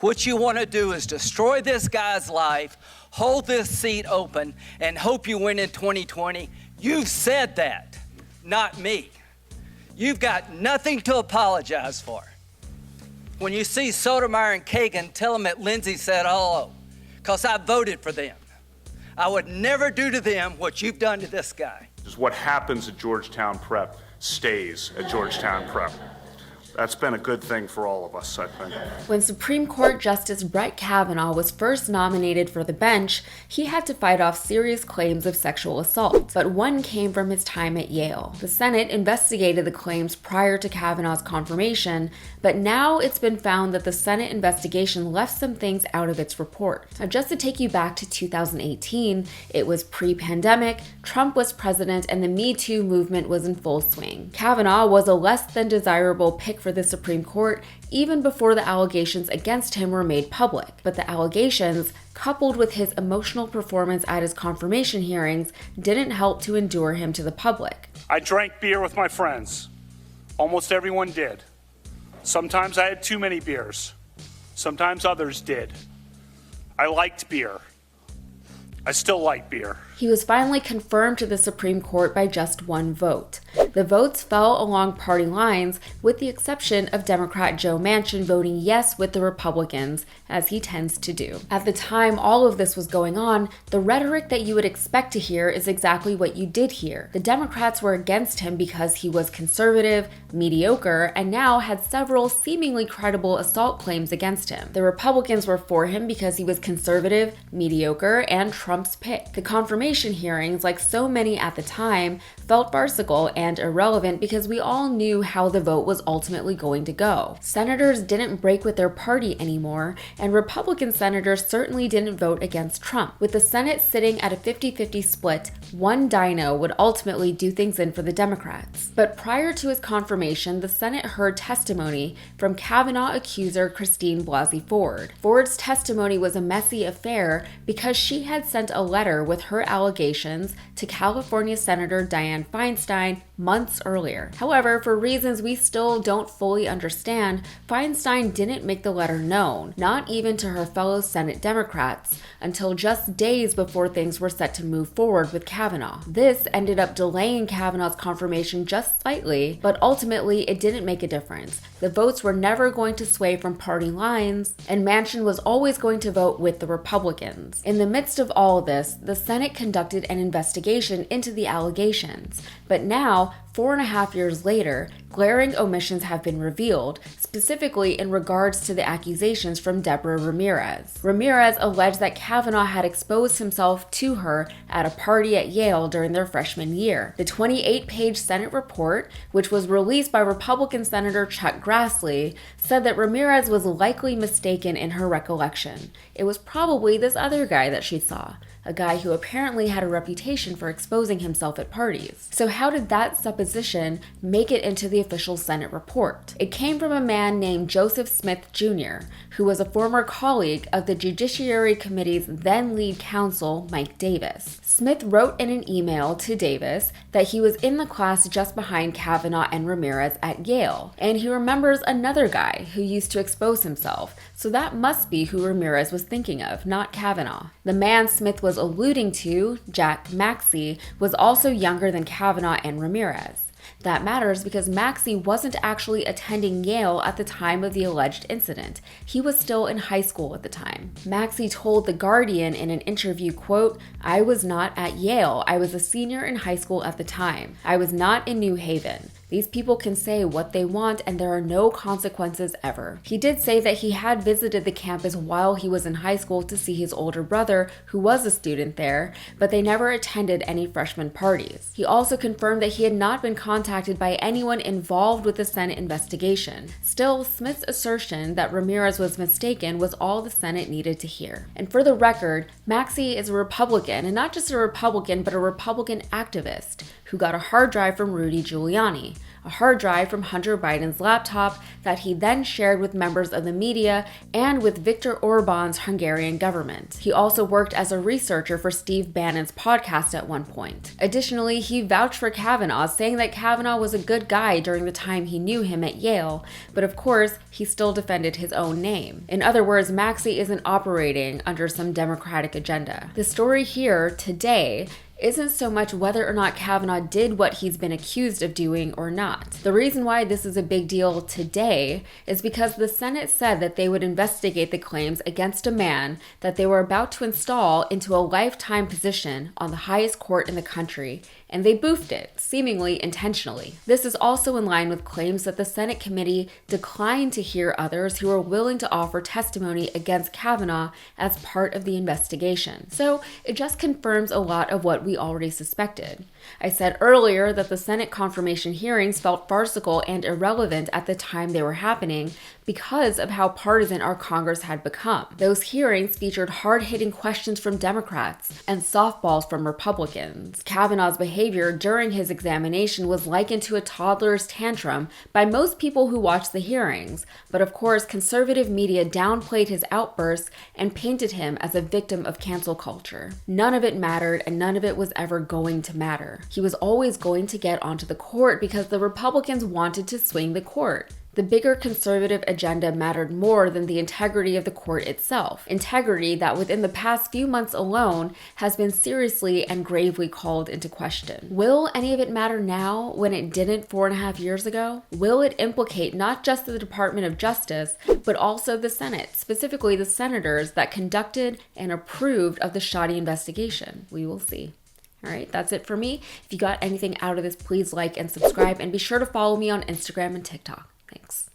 What you want to do is destroy this guy's life, hold this seat open, and hope you win in 2020. You've said that, not me. You've got nothing to apologize for. When you see Sotomayor and Kagan, tell them that Lindsay said hello, because I voted for them. I would never do to them what you've done to this guy. What happens at Georgetown Prep stays at Georgetown Prep. That's been a good thing for all of us, I think. When Supreme Court Justice Brett Kavanaugh was first nominated for the bench, he had to fight off serious claims of sexual assault, but one came from his time at Yale. The Senate investigated the claims prior to Kavanaugh's confirmation, but now it's been found that the Senate investigation left some things out of its report. Now, just to take you back to 2018, it was pre-pandemic, Trump was president, and the Me Too movement was in full swing. Kavanaugh was a less than desirable pick for the Supreme Court even before the allegations against him were made public. But the allegations, coupled with his emotional performance at his confirmation hearings, didn't help to endure him to the public. I drank beer with my friends. Almost everyone did. Sometimes I had too many beers. Sometimes others did. I liked beer. I still like beer. He was finally confirmed to the Supreme Court by just one vote. The votes fell along party lines, with the exception of Democrat Joe Manchin voting yes with the Republicans, as he tends to do. At the time all of this was going on, the rhetoric that you would expect to hear is exactly what you did hear. The Democrats were against him because he was conservative, mediocre, and now had several seemingly credible assault claims against him. The Republicans were for him because he was conservative, mediocre, and Trump's pick. The confirmation hearings, like so many at the time, felt farcical and irrelevant because we all knew how the vote was ultimately going to go. Senators didn't break with their party anymore, and Republican senators certainly didn't vote against Trump. With the Senate sitting at a 50-50 split, one dino would ultimately do things in for the Democrats. But prior to his confirmation, the Senate heard testimony from Kavanaugh accuser Christine Blasey Ford. Ford's testimony was a messy affair because she had sent a letter with her allegations to California Senator Dianne Feinstein months earlier. However, for reasons we still don't fully understand, Feinstein didn't make the letter known, not even to her fellow Senate Democrats, until just days before things were set to move forward with Kavanaugh. This ended up delaying Kavanaugh's confirmation just slightly, but ultimately it didn't make a difference. The votes were never going to sway from party lines, and Manchin was always going to vote with the Republicans. In the midst of all of this, the Senate conducted an investigation into the allegations, but now, 4.5 years later, glaring omissions have been revealed, specifically in regards to the accusations from Deborah Ramirez. Ramirez alleged that Kavanaugh had exposed himself to her at a party at Yale during their freshman year. The 28-page Senate report, which was released by Republican Senator Chuck Grassley, said that Ramirez was likely mistaken in her recollection. It was probably this other guy that she saw, a guy who apparently had a reputation for exposing himself at parties. So how did that supposition make it into the official Senate report? It came from a man named Joseph Smith Jr., who was a former colleague of the Judiciary Committee's then lead counsel, Mike Davis. Smith wrote in an email to Davis that he was in the class just behind Kavanaugh and Ramirez at Yale, and he remembers another guy who used to expose himself, so that must be who Ramirez was thinking of, not Kavanaugh. The man Smith was alluding to, Jack Maxey, was also younger than Kavanaugh and Ramirez. That matters because Maxey wasn't actually attending Yale at the time of the alleged incident. He was still in high school at the time. Maxey told The Guardian in an interview, quote, "I was not at Yale. I was a senior in high school at the time. I was not in New Haven. These people can say what they want and there are no consequences ever." He did say that he had visited the campus while he was in high school to see his older brother, who was a student there, but they never attended any freshman parties. He also confirmed that he had not been contacted by anyone involved with the Senate investigation. Still, Smith's assertion that Ramirez was mistaken was all the Senate needed to hear. And for the record, Maxey is a Republican, and not just a Republican, but a Republican activist who got a hard drive from Rudy Giuliani. A a hard drive from Hunter Biden's laptop that he then shared with members of the media and with Viktor Orban's Hungarian government. He also worked as a researcher for Steve Bannon's podcast at one point. Additionally, he vouched for Kavanaugh, saying that Kavanaugh was a good guy during the time he knew him at Yale, but of course, he still defended his own name. In other words, Maxey isn't operating under some Democratic agenda. The story here today isn't so much whether or not Kavanaugh did what he's been accused of doing or not. The reason why this is a big deal today is because the Senate said that they would investigate the claims against a man that they were about to install into a lifetime position on the highest court in the country, and they boofed it, seemingly intentionally. This is also in line with claims that the Senate committee declined to hear others who were willing to offer testimony against Kavanaugh as part of the investigation. So it just confirms a lot of what we already suspected. I said earlier that the Senate confirmation hearings felt farcical and irrelevant at the time they were happening because of how partisan our Congress had become. Those hearings featured hard-hitting questions from Democrats and softballs from Republicans. Kavanaugh's behavior during his examination was likened to a toddler's tantrum by most people who watched the hearings, but of course, conservative media downplayed his outbursts and painted him as a victim of cancel culture. None of it mattered, and none of it was ever going to matter. He was always going to get onto the court because the Republicans wanted to swing the court. The bigger conservative agenda mattered more than the integrity of the court itself. Integrity that within the past few months alone has been seriously and gravely called into question. Will any of it matter now when it didn't 4.5 years ago? Will it implicate not just the Department of Justice, but also the Senate, specifically the senators that conducted and approved of the shoddy investigation? We will see. All right, that's it for me. If you got anything out of this, please like and subscribe, and be sure to follow me on Instagram and TikTok. Thanks.